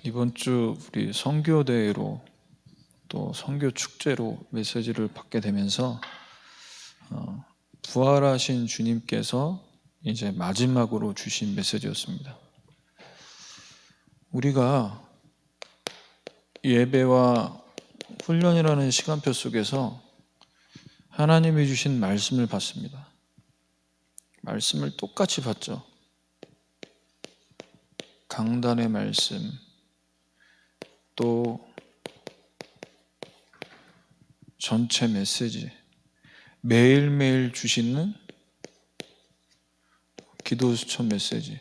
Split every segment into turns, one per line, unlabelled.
이번 주 우리 선교대회로 또 선교 축제로 메시지를 받게 되면서 부활하신 주님께서 이제 마지막으로 주신 메시지였습니다. 우리가 예배와 훈련이라는 시간표 속에서 하나님이 주신 말씀을 받습니다. 말씀을 똑같이 받죠. 강단의 말씀, 또 전체 메시지, 매일매일 주시는 기도 수천 메시지.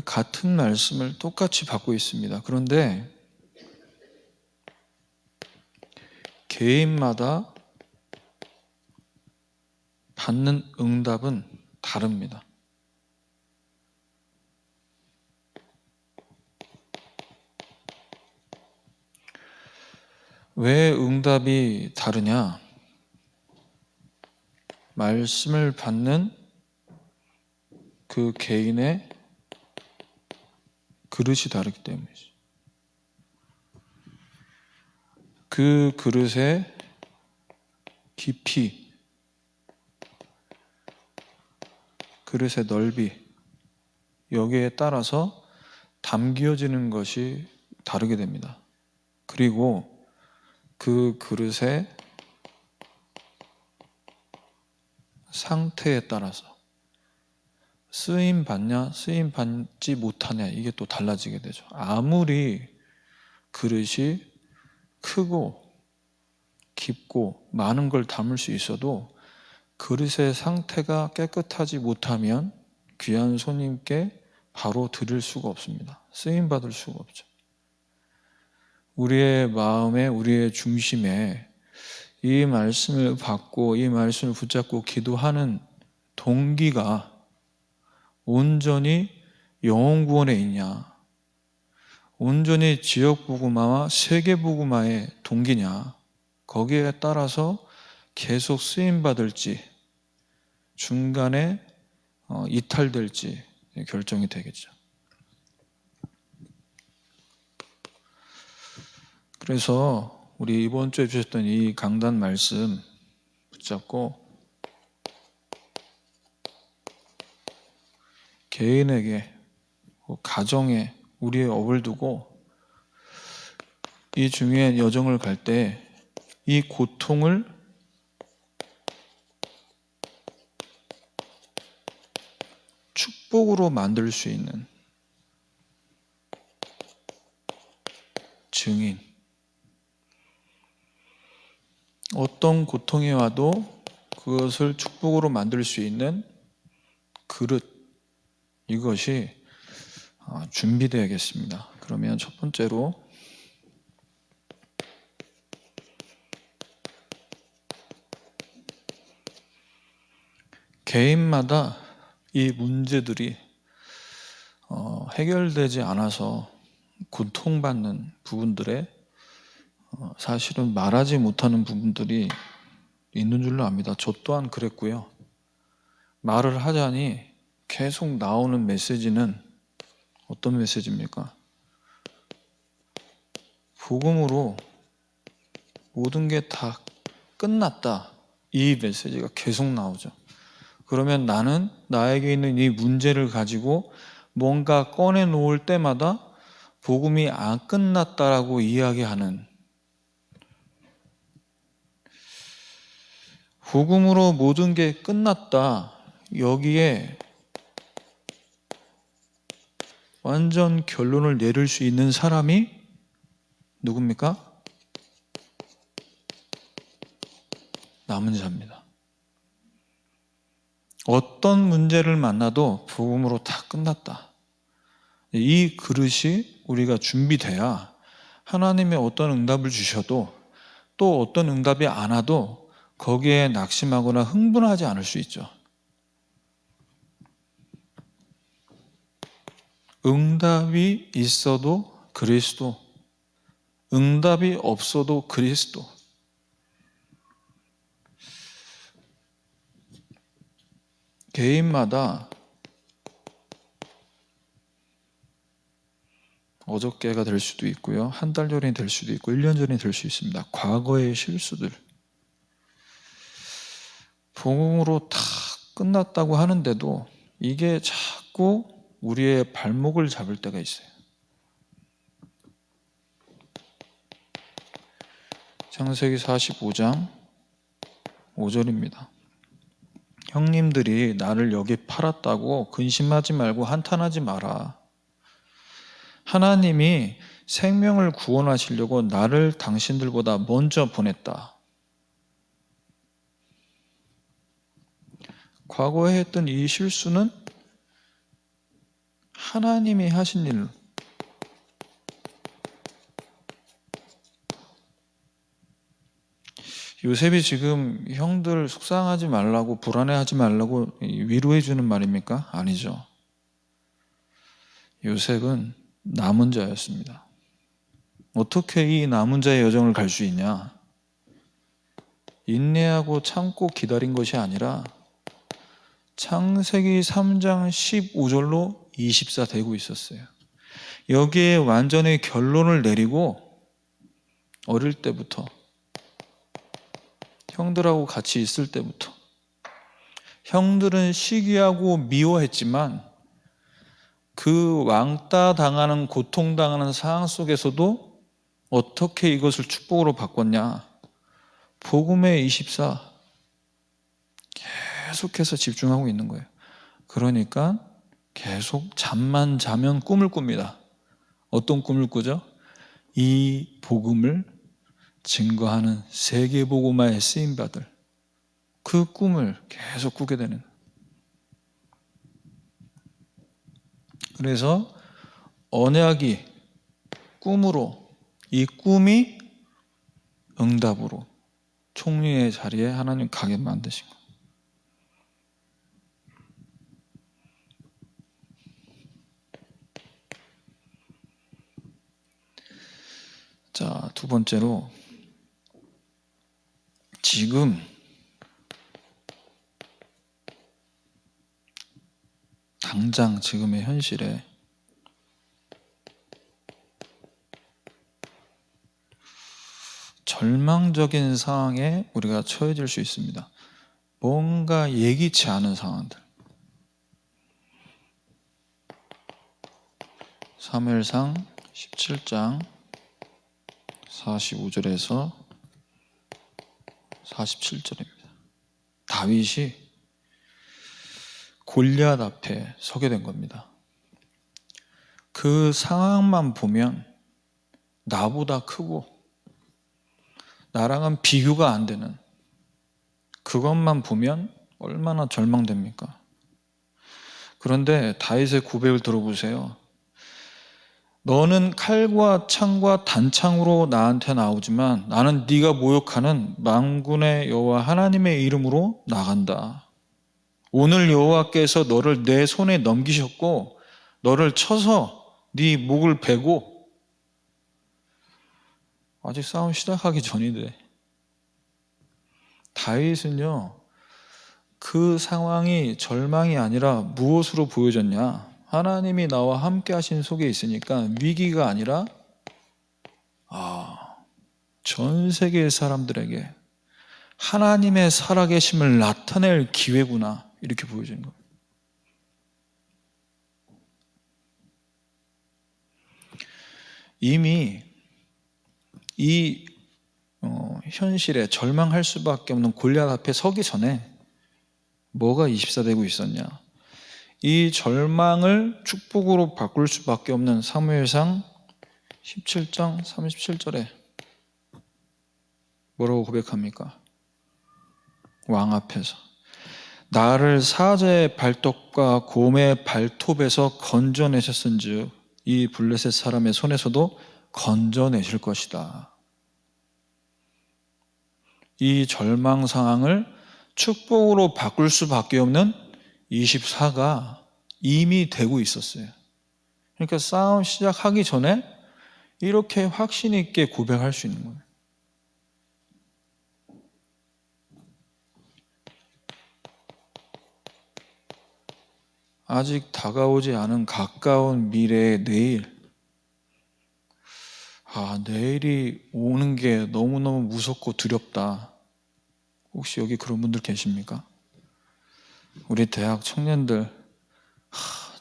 같은 말씀을 똑같이 받고 있습니다. 그런데 개인마다 받는 응답은 다릅니다. 왜 응답이 다르냐? 말씀을 받는 그 개인의 그릇이 다르기 때문이죠. 그 그릇의 깊이, 그릇의 넓이, 여기에 따라서 담겨지는 것이 다르게 됩니다. 그리고 그 그릇의 상태에 따라서 쓰임 받냐, 쓰임 받지 못하냐, 이게 또 달라지게 되죠. 아무리 그릇이 크고 깊고 많은 걸 담을 수 있어도 그릇의 상태가 깨끗하지 못하면 귀한 손님께 바로 드릴 수가 없습니다. 쓰임 받을 수가 없죠. 우리의 마음에, 우리의 중심에 이 말씀을 받고 이 말씀을 붙잡고 기도하는 동기가 온전히 영혼 구원에 있냐, 온전히 지역 복음화와 세계 복음화의 동기냐, 거기에 따라서 계속 쓰임 받을지 중간에 이탈될지 결정이 되겠죠. 그래서 우리 이번 주에 주셨던 이 강단 말씀 붙잡고 개인에게, 가정에 우리의 업을 두고 이 중요한 여정을 갈 때 이 고통을 축복으로 만들 수 있는 증인, 어떤 고통이 와도 그것을 축복으로 만들 수 있는 그릇, 이것이 준비되어야겠습니다. 그러면 첫 번째로 개인마다 이 문제들이 해결되지 않아서 고통받는 부분들에 사실은 말하지 못하는 부분들이 있는 줄로 압니다. 저 또한 그랬고요. 말을 하자니 계속 나오는 메시지는 어떤 메시지입니까? 복음으로 모든 게 다 끝났다, 이 메시지가 계속 나오죠. 그러면 나는 나에게 있는 이 문제를 가지고 뭔가 꺼내놓을 때마다 복음이 안 끝났다라고 이야기하는, 복음으로 모든 게 끝났다, 여기에 완전 결론을 내릴 수 있는 사람이 누굽니까? 남은 자입니다. 어떤 문제를 만나도 복음으로 다 끝났다, 이 그릇이 우리가 준비돼야 하나님의 어떤 응답을 주셔도 또 어떤 응답이 안 와도 거기에 낙심하거나 흥분하지 않을 수 있죠. 응답이 있어도 그리스도, 응답이 없어도 그리스도. 개인마다 어저께가 될 수도 있고요. 한 달 전이 될 수도 있고 1년 전이 될 수 있습니다. 과거의 실수들. 복음으로 다 끝났다고 하는데도 이게 자꾸 우리의 발목을 잡을 때가 있어요. 창세기 45장 5절입니다. 형님들이 나를 여기 팔았다고 근심하지 말고 한탄하지 마라. 하나님이 생명을 구원하시려고 나를 당신들보다 먼저 보냈다. 과거에 했던 이 실수는 하나님이 하신 일. 요셉이 지금 형들 속상하지 말라고, 불안해하지 말라고 위로해 주는 말입니까? 아니죠. 요셉은 남은 자였습니다. 어떻게 이 남은 자의 여정을 갈 수 있냐? 인내하고 참고 기다린 것이 아니라 창세기 3장 15절로 24 되고 있었어요. 여기에 완전히 결론을 내리고 어릴 때부터, 형들하고 같이 있을 때부터, 형들은 시기하고 미워했지만 그 왕따 당하는, 고통당하는 상황 속에서도 어떻게 이것을 축복으로 바꿨냐? 복음의 24 계속해서 집중하고 있는 거예요. 그러니까 계속 잠만 자면 꿈을 꿉니다. 어떤 꿈을 꾸죠? 이 복음을 증거하는 세계복음화에 쓰임받을 그 꿈을 계속 꾸게 되는. 그래서 언약이 꿈으로, 이 꿈이 응답으로 총리의 자리에 하나님 가게 만드신 거예요. 자, 두 번째로, 지금 당장 지금의 현실에 절망적인 상황에 우리가 처해질 수 있습니다. 뭔가 예기치 않은 상황들. 사무엘상 17장 45절에서 47절입니다. 다윗이 골리앗 앞에 서게 된 겁니다. 그 상황만 보면 나보다 크고 나랑은 비교가 안 되는, 그것만 보면 얼마나 절망됩니까? 그런데 다윗의 고백을 들어보세요. 너는 칼과 창과 단창으로 나한테 나오지만 나는 네가 모욕하는 만군의 여호와 하나님의 이름으로 나간다. 오늘 여호와께서 너를 내 손에 넘기셨고 너를 쳐서 네 목을 베고, 아직 싸움 시작하기 전인데 다윗은요, 그 상황이 절망이 아니라 무엇으로 보여졌냐? 하나님이 나와 함께 하신 속에 있으니까 위기가 아니라 전 세계의 사람들에게 하나님의 살아계심을 나타낼 기회구나, 이렇게 보여지는 거예요. 이미 이 현실에 절망할 수밖에 없는 골리앗 앞에 서기 전에 뭐가 24되고 있었냐? 이 절망을 축복으로 바꿀 수밖에 없는 사무엘상 17장 37절에 뭐라고 고백합니까? 왕 앞에서 나를 사자의 발톱과 곰의 발톱에서 건져내셨은즉 이 블레셋 사람의 손에서도 건져내실 것이다. 이 절망 상황을 축복으로 바꿀 수밖에 없는 24가 이미 되고 있었어요. 그러니까 싸움 시작하기 전에 이렇게 확신 있게 고백할 수 있는 거예요. 아직 다가오지 않은 가까운 미래의 내일, 내일이 오는 게 너무너무 무섭고 두렵다. 혹시 여기 그런 분들 계십니까? 우리 대학 청년들,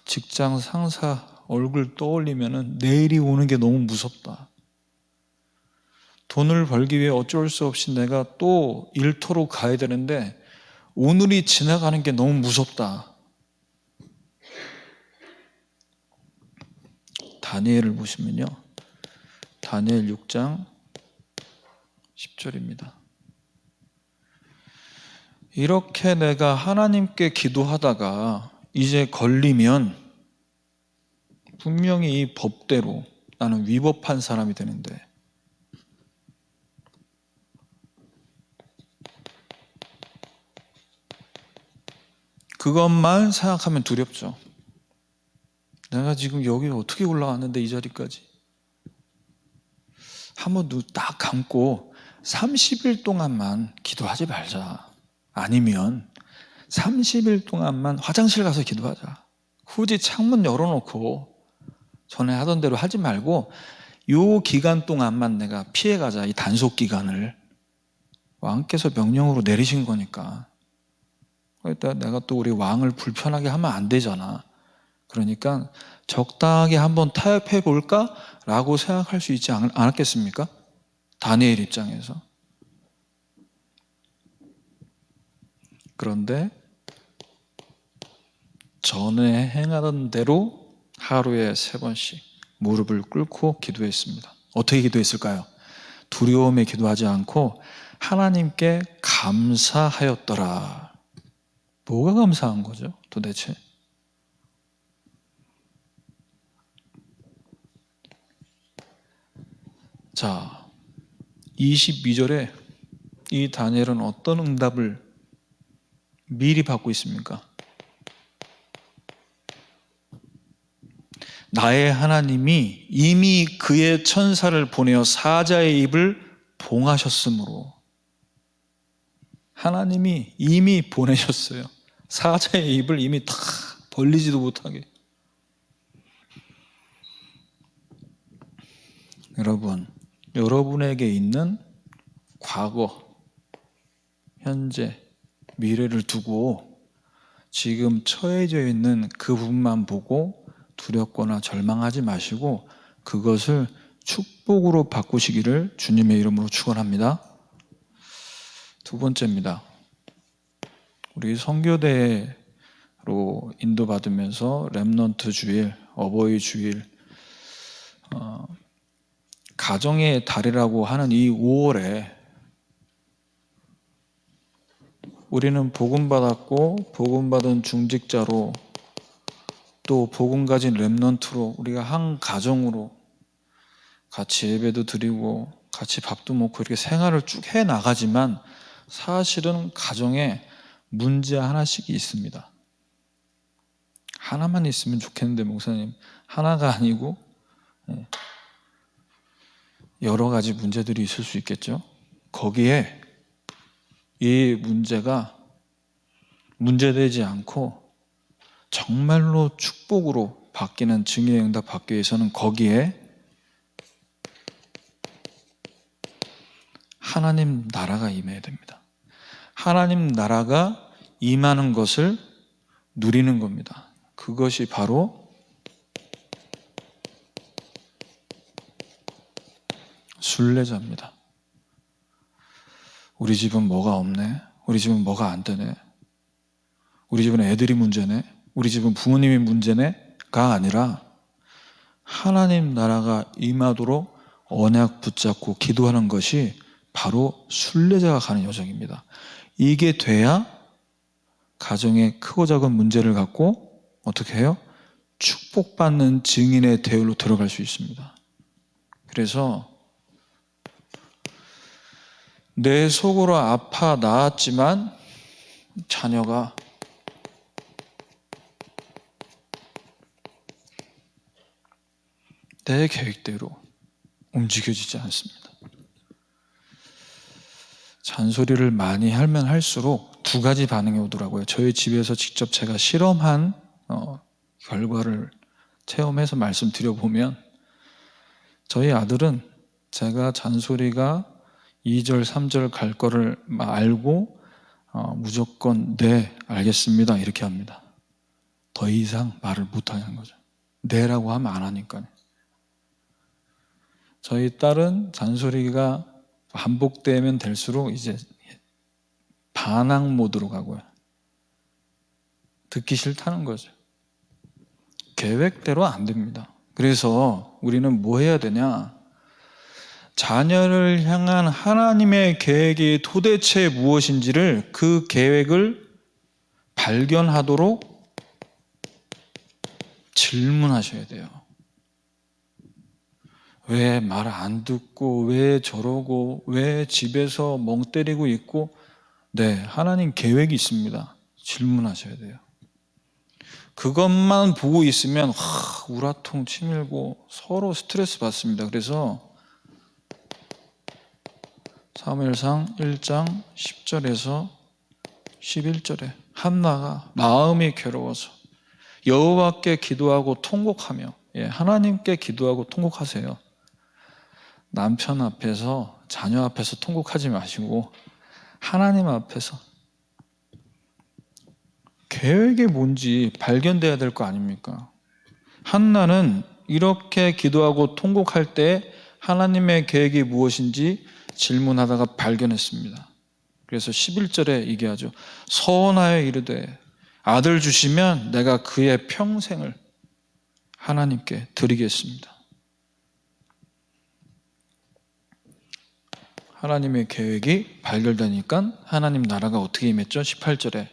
직장 상사 얼굴 떠올리면은 내일이 오는 게 너무 무섭다. 돈을 벌기 위해 어쩔 수 없이 내가 또 일터로 가야 되는데 오늘이 지나가는 게 너무 무섭다. 다니엘을 보시면요, 다니엘 6장 10절입니다. 이렇게 내가 하나님께 기도하다가 이제 걸리면 분명히 이 법대로 나는 위법한 사람이 되는데, 그것만 생각하면 두렵죠. 내가 지금 여기 어떻게 올라왔는데 이 자리까지. 한번 눈 딱 감고 30일 동안만 기도하지 말자. 아니면 30일 동안만 화장실 가서 기도하자. 굳이 창문 열어놓고 전에 하던 대로 하지 말고 요 기간 동안만 내가 피해가자. 이 단속 기간을 왕께서 명령으로 내리신 거니까. 그러니까 내가 또 우리 왕을 불편하게 하면 안 되잖아. 그러니까 적당하게 한번 타협해 볼까? 라고 생각할 수 있지 않았겠습니까? 다니엘 입장에서. 그런데 전에 행하던 대로 하루에 3번씩 무릎을 꿇고 기도했습니다. 어떻게 기도했을까요? 두려움에 기도하지 않고 하나님께 감사하였더라. 뭐가 감사한 거죠, 도대체? 자, 22절에 이 다니엘은 어떤 응답을 미리 받고 있습니까? 나의 하나님이 이미 그의 천사를 보내어 사자의 입을 봉하셨으므로. 하나님이 이미 보내셨어요. 사자의 입을 이미 다 벌리지도 못하게. 여러분, 여러분에게 있는 과거, 현재, 미래를 두고 지금 처해져 있는 그 부분만 보고 두렵거나 절망하지 마시고 그것을 축복으로 바꾸시기를 주님의 이름으로 축원합니다. 2번째입니다. 우리 선교대로 인도받으면서 렘넌트 주일, 어버이 주일, 가정의 달이라고 하는 이 5월에 우리는 복음받았고 복음받은 중직자로 또 복음 가진 렘넌트로 우리가 한 가정으로 같이 예배도 드리고 같이 밥도 먹고 이렇게 생활을 쭉 해나가지만 사실은 가정에 문제 하나씩 있습니다. 하나만 있으면 좋겠는데 목사님, 하나가 아니고 여러 가지 문제들이 있을 수 있겠죠. 거기에 이 문제가 문제되지 않고 정말로 축복으로 바뀌는 증인의 응답 받기 위해서는 거기에 하나님 나라가 임해야 됩니다. 하나님 나라가 임하는 것을 누리는 겁니다. 그것이 바로 순례자입니다. 우리 집은 뭐가 없네. 우리 집은 뭐가 안 되네. 우리 집은 애들이 문제네. 우리 집은 부모님이 문제네가 아니라 하나님 나라가 임하도록 언약 붙잡고 기도하는 것이 바로 순례자가 가는 여정입니다. 이게 돼야 가정에 크고 작은 문제를 갖고 어떻게 해요? 축복받는 증인의 대열로 들어갈 수 있습니다. 그래서 내 속으로 아파 나았지만 자녀가 내 계획대로 움직여지지 않습니다. 잔소리를 많이 하면 할수록 2가지 반응이 오더라고요. 저희 집에서 직접 제가 실험한 결과를 체험해서 말씀드려보면 저희 아들은 제가 잔소리가 2절, 3절 갈 거를 알고 무조건 네, 알겠습니다 이렇게 합니다. 더 이상 말을 못 하는 거죠. 네라고 하면 안 하니까요. 저희 딸은 잔소리가 반복되면 될수록 이제 반항 모드로 가고요. 듣기 싫다는 거죠. 계획대로 안 됩니다. 그래서 우리는 뭐 해야 되냐? 자녀를 향한 하나님의 계획이 도대체 무엇인지를 그 계획을 발견하도록 질문하셔야 돼요. 왜 말 안 듣고, 왜 저러고, 왜 집에서 멍 때리고 있고, 네, 하나님 계획이 있습니다. 질문하셔야 돼요. 그것만 보고 있으면 우라통 치밀고 서로 스트레스 받습니다. 그래서 사무엘상 1장 10절에서 11절에 한나가 마음이 괴로워서 여호와께 기도하고 통곡하며, 하나님께 기도하고 통곡하세요. 남편 앞에서, 자녀 앞에서 통곡하지 마시고 하나님 앞에서 계획이 뭔지 발견돼야 될 거 아닙니까? 한나는 이렇게 기도하고 통곡할 때 하나님의 계획이 무엇인지 질문하다가 발견했습니다. 그래서 11절에 얘기하죠. 서원하여 이르되 아들 주시면 내가 그의 평생을 하나님께 드리겠습니다. 하나님의 계획이 발견되니까 하나님 나라가 어떻게 임했죠? 18절에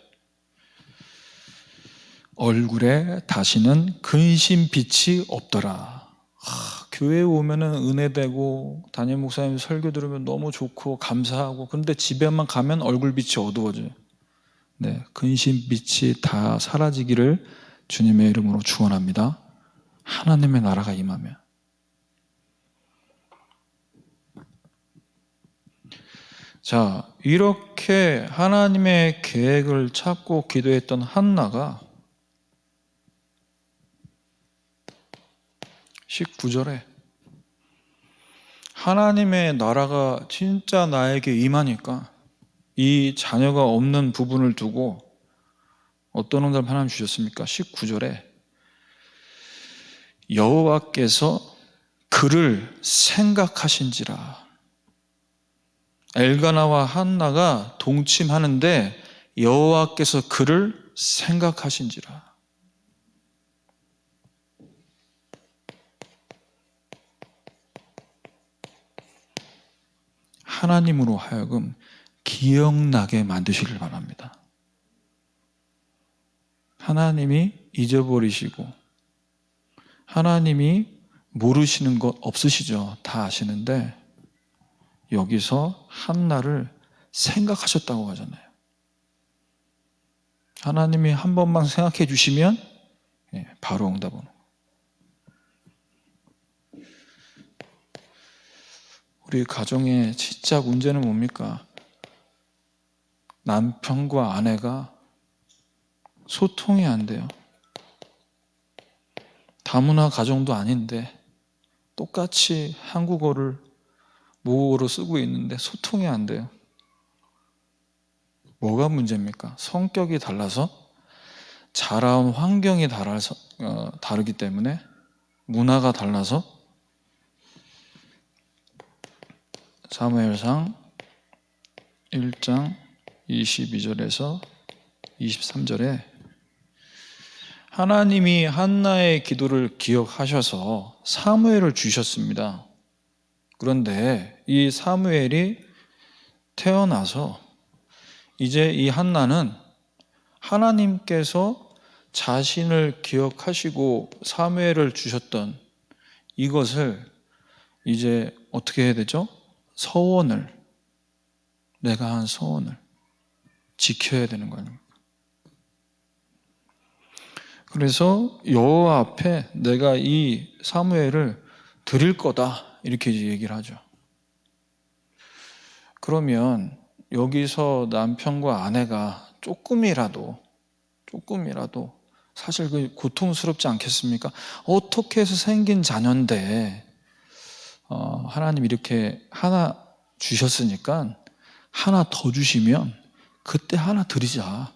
얼굴에 다시는 근심빛이 없더라. 교회에 오면은 은혜되고 담임 목사님 설교 들으면 너무 좋고 감사하고, 그런데 집에만 가면 얼굴빛이 어두워져요. 네, 근심빛이 다 사라지기를 주님의 이름으로 축원합니다. 하나님의 나라가 임하면. 자, 이렇게 하나님의 계획을 찾고 기도했던 한나가 19절에 하나님의 나라가 진짜 나에게 임하니까 이 자녀가 없는 부분을 두고 어떤 응답을 하나님 주셨습니까? 19절에 여호와께서 그를 생각하신지라. 엘가나와 한나가 동침하는데 여호와께서 그를 생각하신지라. 하나님으로 하여금 기억나게 만드시길 바랍니다. 하나님이 잊어버리시고 하나님이 모르시는 것 없으시죠. 다 아시는데 여기서 한나를 생각하셨다고 하잖아요. 하나님이 한 번만 생각해 주시면 바로 응답은. 우리 가정의 진짜 문제는 뭡니까? 남편과 아내가 소통이 안 돼요. 다문화 가정도 아닌데 똑같이 한국어를 모국어로 쓰고 있는데 소통이 안 돼요. 뭐가 문제입니까? 성격이 달라서, 자라온 환경이 다르기 때문에, 문화가 달라서. 사무엘상 1장 22절에서 23절에 하나님이 한나의 기도를 기억하셔서 사무엘을 주셨습니다. 그런데 이 사무엘이 태어나서 이제 이 한나는 하나님께서 자신을 기억하시고 사무엘을 주셨던 이것을 이제 어떻게 해야 되죠? 서원을, 내가 한 서원을 지켜야 되는 거 아닙니까? 그래서 여호와 앞에 내가 이 사무엘을 드릴 거다 이렇게 얘기를 하죠. 그러면 여기서 남편과 아내가 조금이라도 사실 그 고통스럽지 않겠습니까? 어떻게 해서 생긴 자녀인데 하나님 이렇게 하나 주셨으니까 하나 더 주시면 그때 하나 드리자.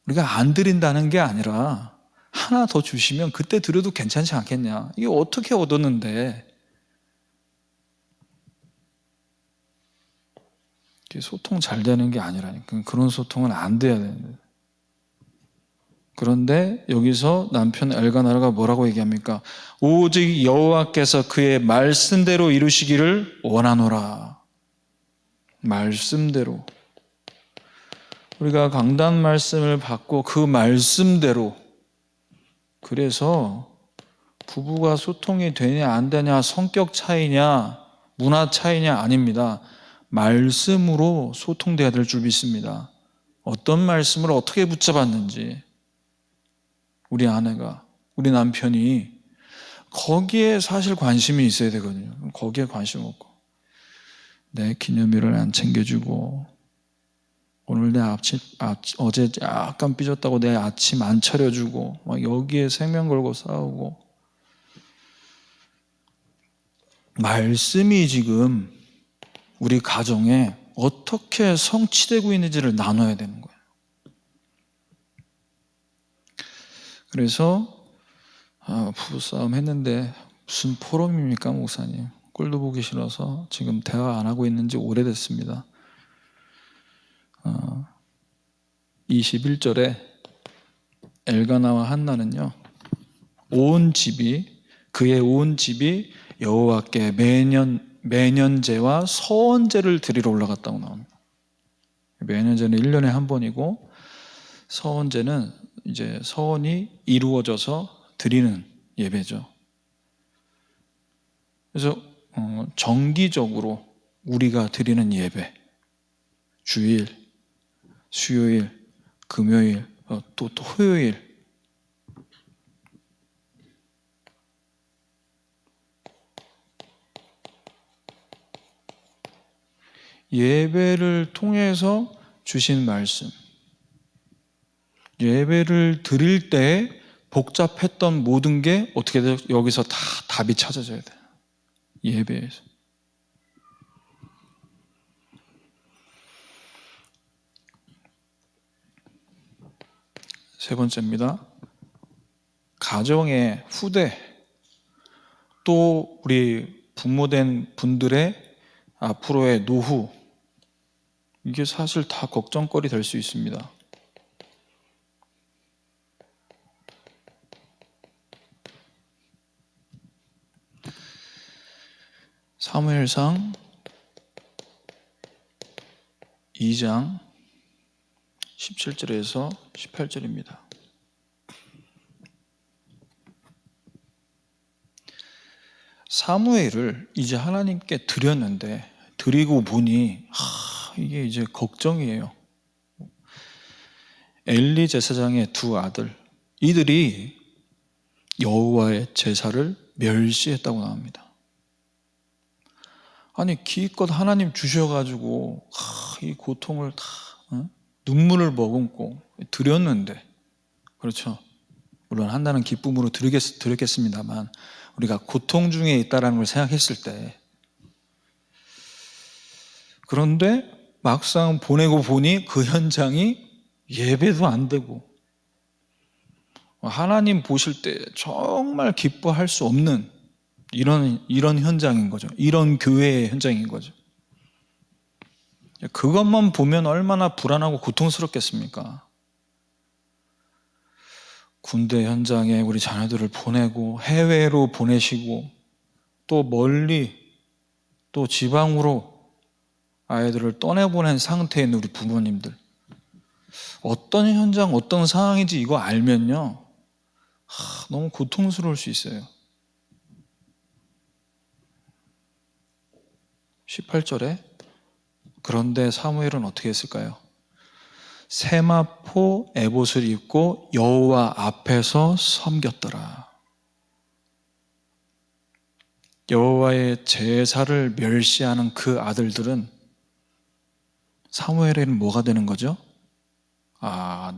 우리가 안 드린다는 게 아니라 하나 더 주시면 그때 드려도 괜찮지 않겠냐. 이게 어떻게 얻었는데. 소통 잘 되는 게 아니라니까. 그런 소통은 안 돼야 되는데. 그런데 여기서 남편 엘가나가 뭐라고 얘기합니까? 오직 여호와께서 그의 말씀대로 이루시기를 원하노라. 말씀대로. 우리가 강단 말씀을 받고 그 말씀대로. 그래서 부부가 소통이 되냐 안 되냐, 성격 차이냐 문화 차이냐 아닙니다. 말씀으로 소통돼야 될 줄 믿습니다. 어떤 말씀을 어떻게 붙잡았는지 우리 아내가, 우리 남편이 거기에 사실 관심이 있어야 되거든요. 거기에 관심 없고 내 기념일을 안 챙겨주고 오늘 내 어제 약간 삐졌다고 내 아침 안 차려주고 막 여기에 생명 걸고 싸우고. 말씀이 지금 우리 가정에 어떻게 성취되고 있는지를 나눠야 되는 거예요. 그래서 부부싸움 했는데 무슨 포럼입니까 목사님? 꼴도 보기 싫어서 지금 대화 안 하고 있는지 오래됐습니다. 21절에 엘가나와 한나는요, 그의 온 집이 여호와께 매년제와 서원제를 드리러 올라갔다고 나옵니다. 매년제는 1년에 한 번이고 서원제는 이제 서원이 이루어져서 드리는 예배죠. 그래서 정기적으로 우리가 드리는 예배, 주일, 수요일, 금요일, 또 토요일, 예배를 통해서 주신 말씀, 예배를 드릴 때 복잡했던 모든 게 어떻게 돼요? 여기서 다 답이 찾아져야 돼요. 예배에서. 세 번째입니다. 가정의 후대, 또 우리 부모된 분들의 앞으로의 노후, 이게 사실 다 걱정거리 될 수 있습니다. 사무엘상 2장 17절에서 18절입니다. 사무엘을 이제 하나님께 드렸는데 드리고 보니 이게 이제 걱정이에요. 엘리 제사장의 두 아들, 이들이 여호와의 제사를 멸시했다고 나옵니다. 아니 기껏 하나님 주셔가지고 이 고통을 다 눈물을 머금고 드렸는데, 그렇죠? 물론 한나는 기쁨으로 드렸겠습니다만 우리가 고통 중에 있다는 걸 생각했을 때, 그런데 막상 보내고 보니 그 현장이 예배도 안 되고 하나님 보실 때 정말 기뻐할 수 없는 이런 현장인 거죠. 이런 교회의 현장인 거죠. 그것만 보면 얼마나 불안하고 고통스럽겠습니까? 군대 현장에 우리 자녀들을 보내고 해외로 보내시고 또 멀리 또 지방으로 아이들을 떠내보낸 상태에 있는 우리 부모님들, 어떤 현장 어떤 상황인지 이거 알면요 너무 고통스러울 수 있어요. 18절에 그런데 사무엘은 어떻게 했을까요? 세마포 에봇을 입고 여호와 앞에서 섬겼더라. 여호와의 제사를 멸시하는 그 아들들은 사무엘에는 뭐가 되는 거죠?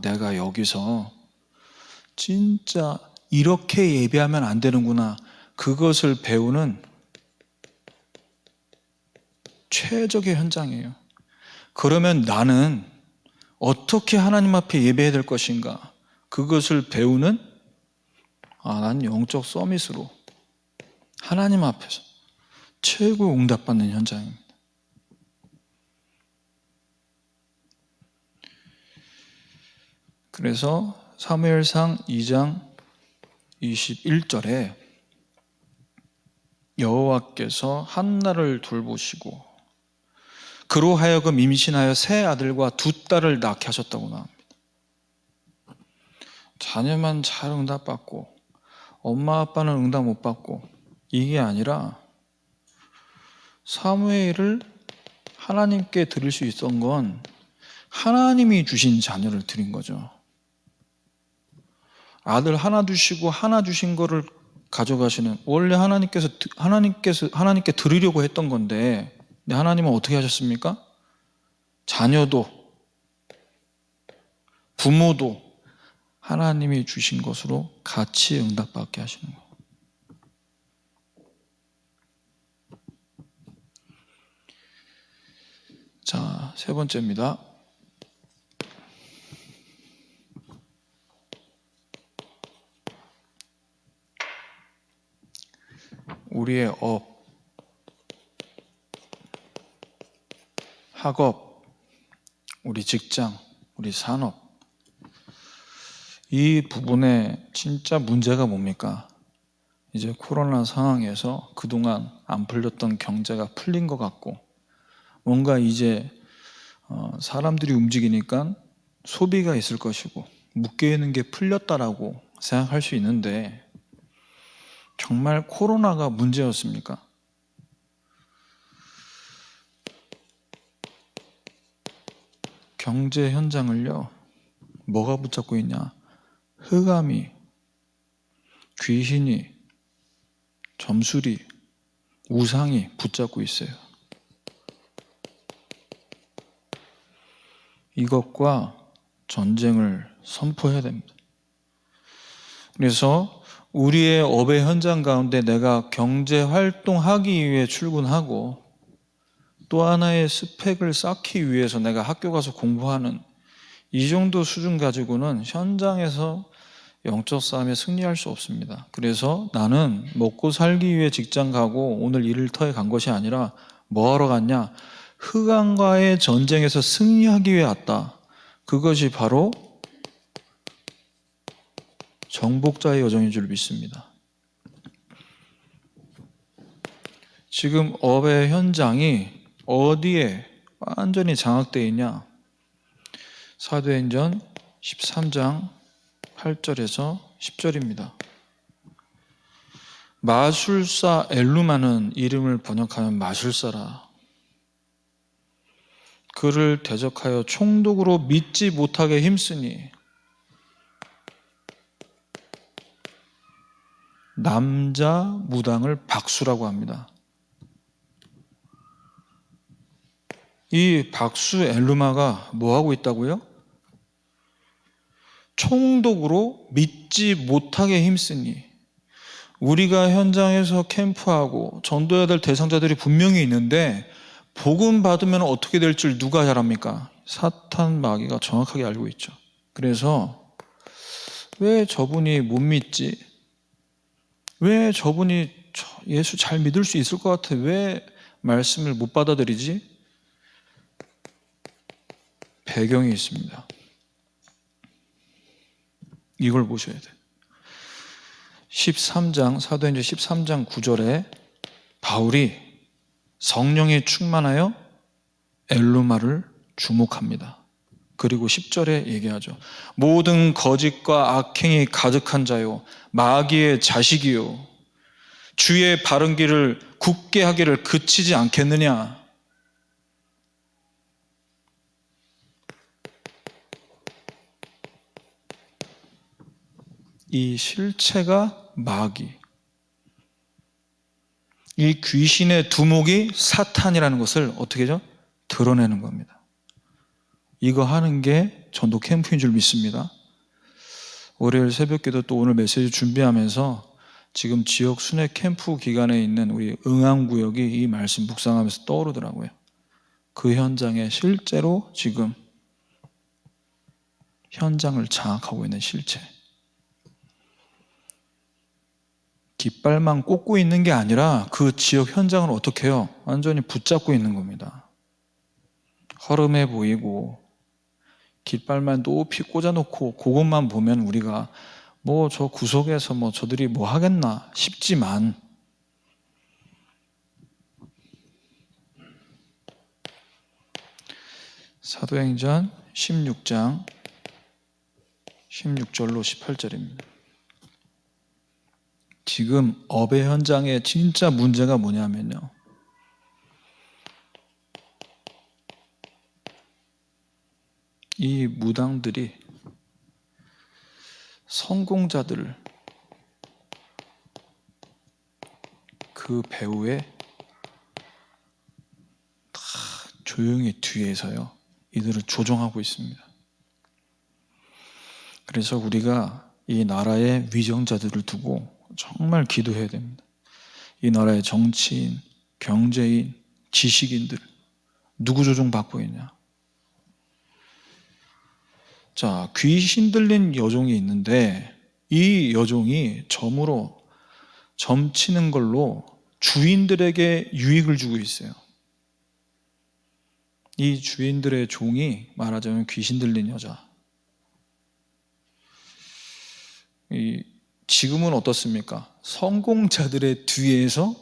내가 여기서 진짜 이렇게 예배하면 안 되는구나, 그것을 배우는 최적의 현장이에요. 그러면 나는 어떻게 하나님 앞에 예배해야 될 것인가? 그것을 배우는 난 영적 서밋으로 하나님 앞에서 최고 응답받는 현장입니다. 그래서 사무엘상 2장 21절에 여호와께서 한나를 돌보시고 그로 하여금 임신하여 세 아들과 두 딸을 낳게 하셨다고 나옵니다. 자녀만 잘 응답받고 엄마 아빠는 응답 못 받고 이게 아니라 사무엘을 하나님께 드릴 수 있었던 건 하나님이 주신 자녀를 드린 거죠. 아들 하나 주시고 하나 주신 거를 가져가시는, 원래 하나님께 드리려고 했던 건데 하나님은 어떻게 하셨습니까? 자녀도 부모도 하나님이 주신 것으로 같이 응답받게 하시는 거예요. 자, 세 번째입니다. 우리의 업, 학업, 우리 직장, 우리 산업, 이 부분에 진짜 문제가 뭡니까? 이제 코로나 상황에서 그동안 안 풀렸던 경제가 풀린 것 같고 뭔가 이제 사람들이 움직이니까 소비가 있을 것이고 묶여있는 게 풀렸다라고 생각할 수 있는데 정말 코로나가 문제였습니까? 경제 현장을요, 뭐가 붙잡고 있냐? 흑암이, 귀신이, 점술이, 우상이 붙잡고 있어요. 이것과 전쟁을 선포해야 됩니다. 그래서 우리의 업의 현장 가운데 내가 경제 활동하기 위해 출근하고 또 하나의 스펙을 쌓기 위해서 내가 학교 가서 공부하는 이 정도 수준 가지고는 현장에서 영적 싸움에 승리할 수 없습니다. 그래서 나는 먹고 살기 위해 직장 가고 오늘 일터에 간 것이 아니라 뭐 하러 갔냐? 흑암과의 전쟁에서 승리하기 위해 왔다. 그것이 바로 정복자의 여정인 줄 믿습니다. 지금 업의 현장이 어디에 완전히 장악되어 있냐? 사도행전 13장 8절에서 10절입니다. 마술사 엘루마는 이름을 번역하면 마술사라. 그를 대적하여 총독으로 믿지 못하게 힘쓰니 남자 무당을 박수라고 합니다. 이 박수 엘루마가 뭐 하고 있다고요? 총독으로 믿지 못하게 힘쓰니, 우리가 현장에서 캠프하고 전도해야 될 대상자들이 분명히 있는데 복음 받으면 어떻게 될 줄 누가 잘 압니까? 사탄 마귀가 정확하게 알고 있죠. 그래서 왜 저분이 못 믿지? 왜 저분이 예수 잘 믿을 수 있을 것 같아? 왜 말씀을 못 받아들이지? 배경이 있습니다. 이걸 보셔야 돼요. 13장, 사도행전 13장 9절에 바울이 성령에 충만하여 엘루마를 주목합니다. 그리고 10절에 얘기하죠. 모든 거짓과 악행이 가득한 자요, 마귀의 자식이요, 주의 바른 길을 굳게 하기를 그치지 않겠느냐. 이 실체가 마귀, 이 귀신의 두목이 사탄이라는 것을 어떻게 하죠? 드러내는 겁니다. 이거 하는 게 전도 캠프인 줄 믿습니다. 월요일 새벽기도 또 오늘 메시지 준비하면서 지금 지역 순회 캠프 기간에 있는 우리 응암구역이 이 말씀 묵상하면서 떠오르더라고요. 그 현장에 실제로 지금 현장을 장악하고 있는 실체. 깃발만 꽂고 있는 게 아니라 그 지역 현장을 어떻게 해요? 완전히 붙잡고 있는 겁니다. 허름해 보이고 깃발만 높이 꽂아놓고 그것만 보면 우리가 뭐 저 구석에서 뭐 저들이 뭐 하겠나 싶지만, 사도행전 16장 16절로 18절입니다. 지금 업의 현장에 진짜 문제가 뭐냐면요, 이 무당들이 성공자들을 그 배후에 다 조용히 뒤에서요, 이들을 조종하고 있습니다. 그래서 우리가 이 나라의 위정자들을 두고 정말 기도해야 됩니다. 이 나라의 정치인, 경제인, 지식인들 누구 조종받고 있냐? 자, 귀신 들린 여종이 있는데 이 여종이 점치는 걸로 주인들에게 유익을 주고 있어요. 이 주인들의 종이 말하자면 귀신 들린 여자. 지금은 어떻습니까? 성공자들의 뒤에서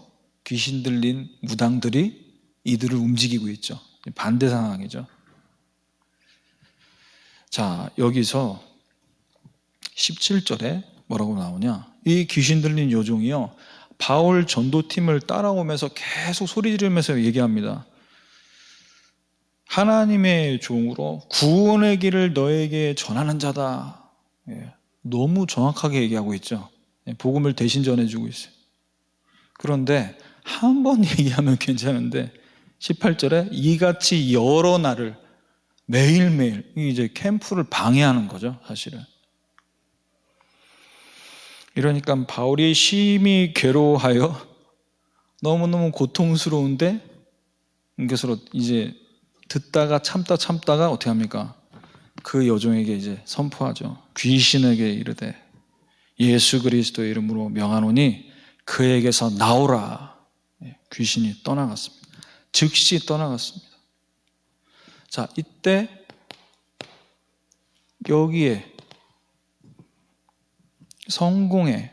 귀신 들린 무당들이 이들을 움직이고 있죠. 반대 상황이죠. 자, 여기서 17절에 뭐라고 나오냐? 이 귀신 들린 여종이요, 바울 전도팀을 따라오면서 계속 소리 지르면서 얘기합니다. 하나님의 종으로 구원의 길을 너에게 전하는 자다. 너무 정확하게 얘기하고 있죠. 복음을 대신 전해주고 있어요. 그런데 한 번 얘기하면 괜찮은데 18절에 이같이 여러 날을 매일매일, 이제 캠프를 방해하는 거죠, 사실은. 이러니까 바울이 심히 괴로워하여 너무너무 고통스러운데 그래서 이제 듣다가 참다가 어떻게 합니까? 그 여종에게 이제 선포하죠. 귀신에게 이르되 예수 그리스도의 이름으로 명하노니 그에게서 나오라. 귀신이 떠나갔습니다. 즉시 떠나갔습니다. 자, 이때 여기에 성공의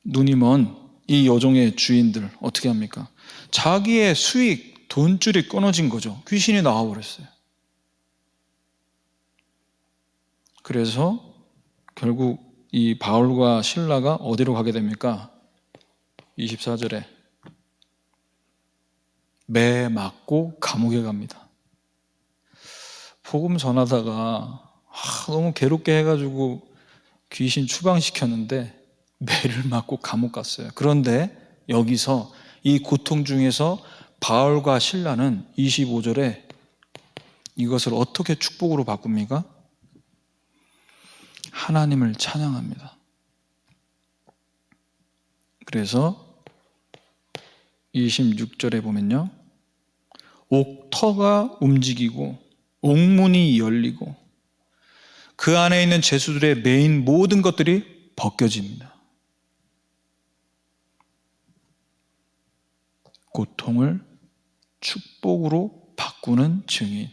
눈이 먼 이 여종의 주인들 어떻게 합니까? 자기의 수익, 돈줄이 끊어진 거죠. 귀신이 나와버렸어요. 그래서 결국 이 바울과 실라가 어디로 가게 됩니까? 24절에 매 맞고 감옥에 갑니다. 복음 전하다가 너무 괴롭게 해가지고 귀신 추방시켰는데 매를 맞고 감옥 갔어요. 그런데 여기서 이 고통 중에서 바울과 실라는 25절에 이것을 어떻게 축복으로 바꿉니까? 하나님을 찬양합니다. 그래서 26절에 보면요, 옥터가 움직이고 옥문이 열리고 그 안에 있는 죄수들의 매인 모든 것들이 벗겨집니다. 고통을 축복으로 바꾸는 증인.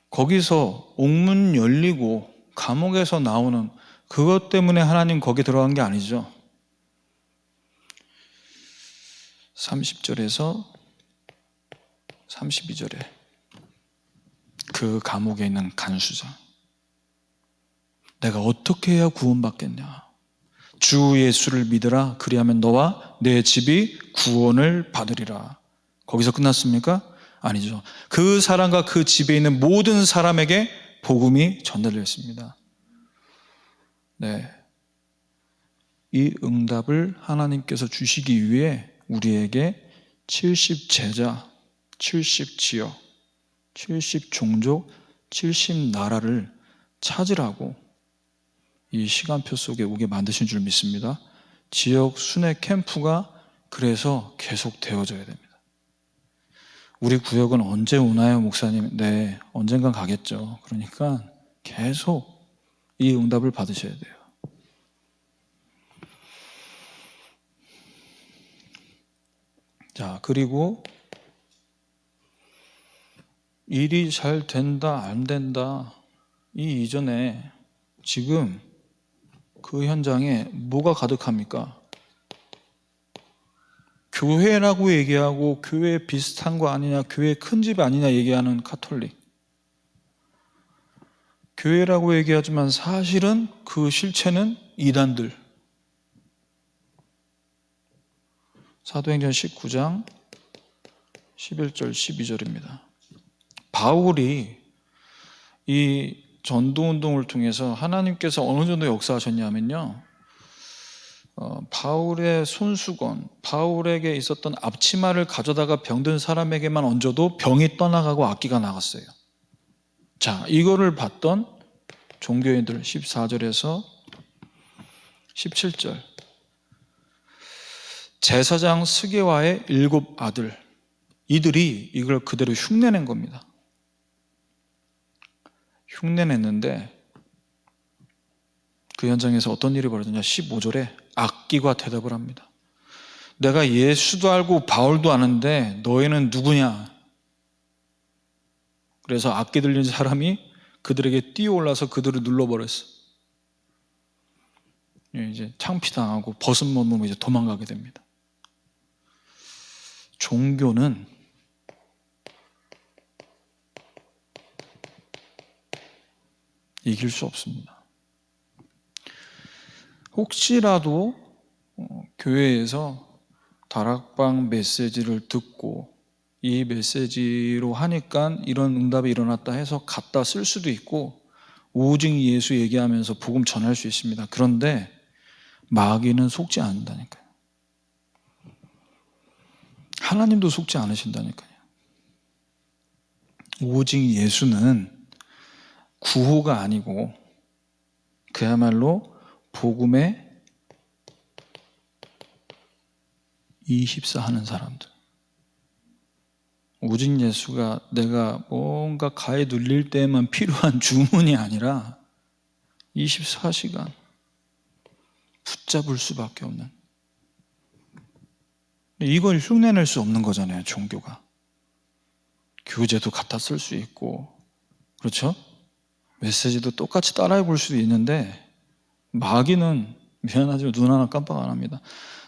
거기서 옥문 열리고 감옥에서 나오는 그것 때문에 하나님 거기 들어간 게 아니죠. 30절에서 32절에 그 감옥에 있는 간수장, 내가 어떻게 해야 구원받겠냐? 주 예수를 믿으라. 그리하면 너와 내 집이 구원을 받으리라. 거기서 끝났습니까? 아니죠. 그 사람과 그 집에 있는 모든 사람에게 복음이 전달됐습니다. 네, 이 응답을 하나님께서 주시기 위해 우리에게 70제자, 70지역, 70종족, 70나라를 찾으라고 이 시간표 속에 오게 만드신 줄 믿습니다. 지역 순회 캠프가 그래서 계속 되어져야 됩니다. 우리 구역은 언제 오나요, 목사님? 네, 언젠간 가겠죠. 그러니까 계속 이 응답을 받으셔야 돼요. 자, 그리고 일이 잘 된다, 안 된다, 이 이전에 지금 그 현장에 뭐가 가득합니까? 교회라고 얘기하고 교회 비슷한 거 아니냐, 교회 큰 집 아니냐 얘기하는 가톨릭. 교회라고 얘기하지만 사실은 그 실체는 이단들. 사도행전 19장 11절 12절입니다. 바울이 이 전도운동을 통해서 하나님께서 어느 정도 역사하셨냐면요, 바울의 손수건, 바울에게 있었던 앞치마를 가져다가 병든 사람에게만 얹어도 병이 떠나가고 악기가 나갔어요. 자, 이거를 봤던 종교인들 14절에서 17절, 제사장 스게와의 7 아들, 이들이 이걸 그대로 흉내낸 겁니다. 흉내냈는데 그 현장에서 어떤 일이 벌어졌냐, 15절에 악기가 대답을 합니다. 내가 예수도 알고 바울도 아는데 너희는 누구냐? 그래서 악기 들린 사람이 그들에게 뛰어올라서 그들을 눌러버렸어. 이제 창피당하고 벗은 몸으로 이제 도망가게 됩니다. 종교는 이길 수 없습니다. 혹시라도 교회에서 다락방 메시지를 듣고 이 메시지로 하니까 이런 응답이 일어났다 해서 갖다 쓸 수도 있고 오직 예수 얘기하면서 복음 전할 수 있습니다. 그런데 마귀는 속지 않는다니까요. 하나님도 속지 않으신다니까요. 오직 예수는 구호가 아니고 그야말로 복음에 24 하는 사람들. 오직 예수가 내가 뭔가 가에 눌릴 때만 필요한 주문이 아니라 24시간 붙잡을 수밖에 없는, 이걸 흉내낼 수 없는 거잖아요. 종교가 교재도 갖다 쓸 수 있고, 그렇죠? 메시지도 똑같이 따라해 볼 수도 있는데 마귀는 미안하지만 눈 하나 깜빡 안 합니다.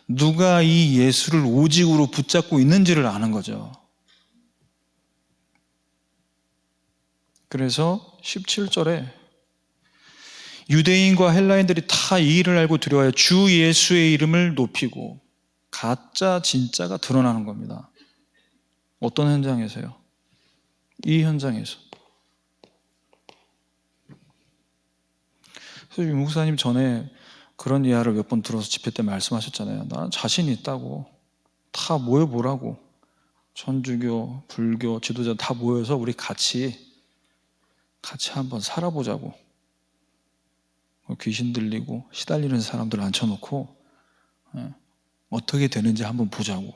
누가 이 예수를 오직으로 붙잡고 있는지를 아는 거죠. 그래서 17절에 유대인과 헬라인들이 다 이 일을 알고 두려워하여 주 예수의 이름을 높이고, 가짜 진짜가 드러나는 겁니다. 어떤 현장에서요? 이 현장에서. 그래서 목사님 전에 그런 이야기를 몇 번 들어서 집회 때 말씀하셨잖아요. 나는 자신이 있다고. 다 모여보라고. 천주교, 불교, 지도자 다 모여서 우리 같이 한번 살아보자고. 귀신 들리고 시달리는 사람들 앉혀놓고 어떻게 되는지 한번 보자고.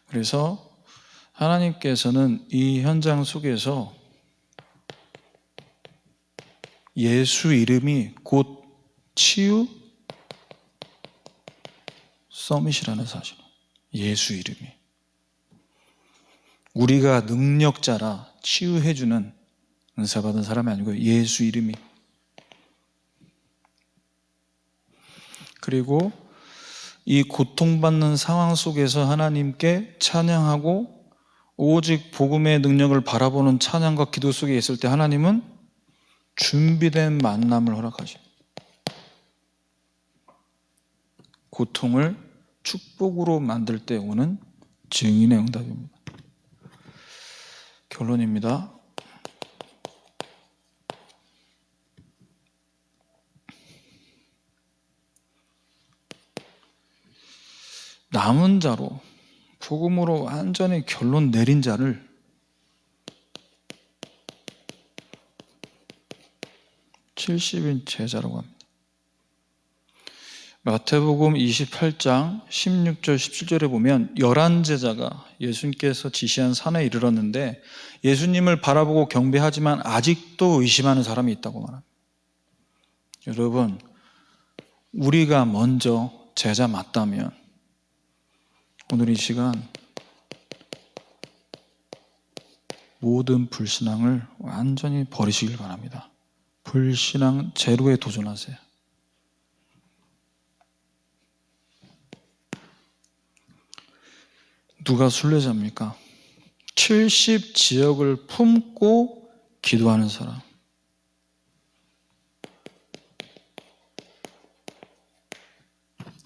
그래서 하나님께서는 이 현장 속에서 예수 이름이 곧 치유 서밋이라는 사실. 예수 이름이 우리가 능력자라 치유해주는 은사받은 사람이 아니고 예수 이름이. 그리고 이 고통받는 상황 속에서 하나님께 찬양하고 오직 복음의 능력을 바라보는 찬양과 기도 속에 있을 때 하나님은 준비된 만남을 허락하십니다. 고통을 축복으로 만들 때 오는 증인의 응답입니다. 결론입니다. 남은 자로 복음으로 완전히 결론 내린 자를 (70인) 제자라고 합니다. 마태복음 28장 16절 17절에 보면 11제자가 예수님께서 지시한 산에 이르렀는데 예수님을 바라보고 경배하지만 아직도 의심하는 사람이 있다고 말합니다. 여러분, 우리가 먼저 제자 맞다면 오늘 이 시간 모든 불신앙을 완전히 버리시길 바랍니다. 불신앙 제로에 도전하세요. 누가 순례자입니까? 70지역을 품고 기도하는 사람.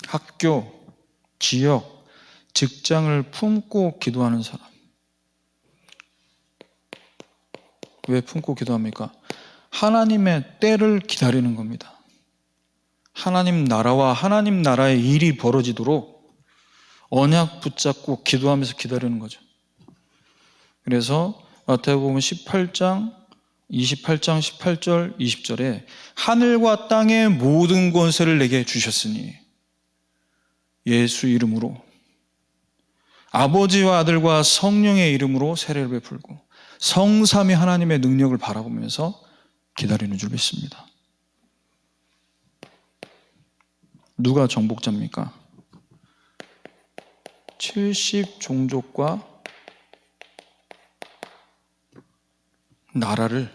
학교, 지역, 직장을 품고 기도하는 사람. 왜 품고 기도합니까? 하나님의 때를 기다리는 겁니다. 하나님 나라와 하나님 나라의 일이 벌어지도록 언약 붙잡고 기도하면서 기다리는 거죠. 그래서 마태복음 28장 18절 20절에 하늘과 땅의 모든 권세를 내게 주셨으니 예수 이름으로 아버지와 아들과 성령의 이름으로 세례를 베풀고 성삼위 하나님의 능력을 바라보면서 기다리는 줄 믿습니다. 누가 정복자입니까? 70종족과 나라를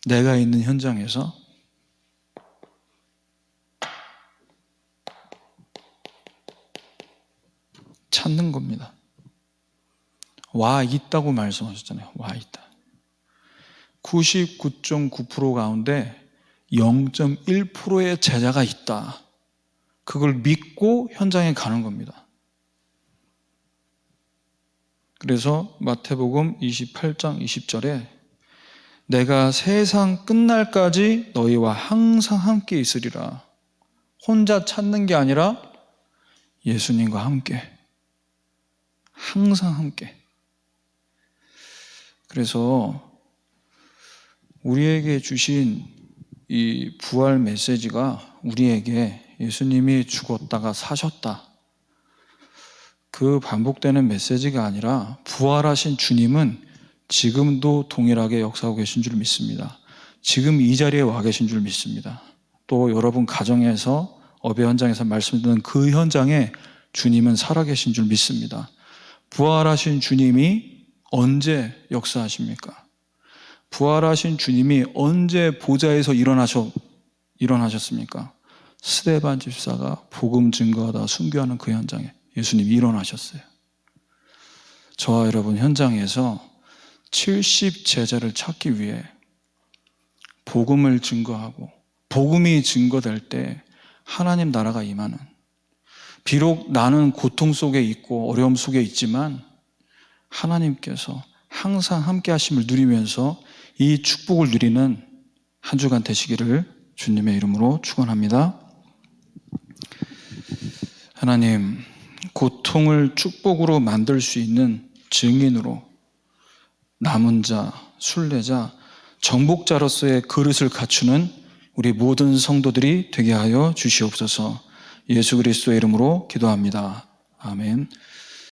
내가 있는 현장에서 찾는 겁니다. 와 있다고 말씀하셨잖아요. 와 있다. 99.9% 가운데 0.1%의 제자가 있다. 그걸 믿고 현장에 가는 겁니다. 그래서 마태복음 28장 20절에 내가 세상 끝날까지 너희와 항상 함께 있으리라. 혼자 찾는 게 아니라 예수님과 함께, 항상 함께. 그래서 우리에게 주신 이 부활 메시지가 우리에게 예수님이 죽었다가 사셨다, 그 반복되는 메시지가 아니라 부활하신 주님은 지금도 동일하게 역사하고 계신 줄 믿습니다. 지금 이 자리에 와 계신 줄 믿습니다. 또 여러분 가정에서 어배 현장에서 말씀 듣는 그 현장에 주님은 살아계신 줄 믿습니다. 부활하신 주님이 언제 역사하십니까? 부활하신 주님이 언제 보좌에서 일어나셨습니까? 스데반 집사가 복음 증거하다 순교하는 그 현장에 예수님이 일어나셨어요. 저와 여러분 현장에서 70제자를 찾기 위해 복음을 증거하고 복음이 증거될 때 하나님 나라가 임하는, 비록 나는 고통 속에 있고 어려움 속에 있지만 하나님께서 항상 함께 하심을 누리면서 이 축복을 누리는 한 주간 되시기를 주님의 이름으로 축원합니다. 하나님, 고통을 축복으로 만들 수 있는 증인으로 남은 자, 순례자, 정복자로서의 그릇을 갖추는 우리 모든 성도들이 되게 하여 주시옵소서. 예수 그리스도의 이름으로 기도합니다. 아멘.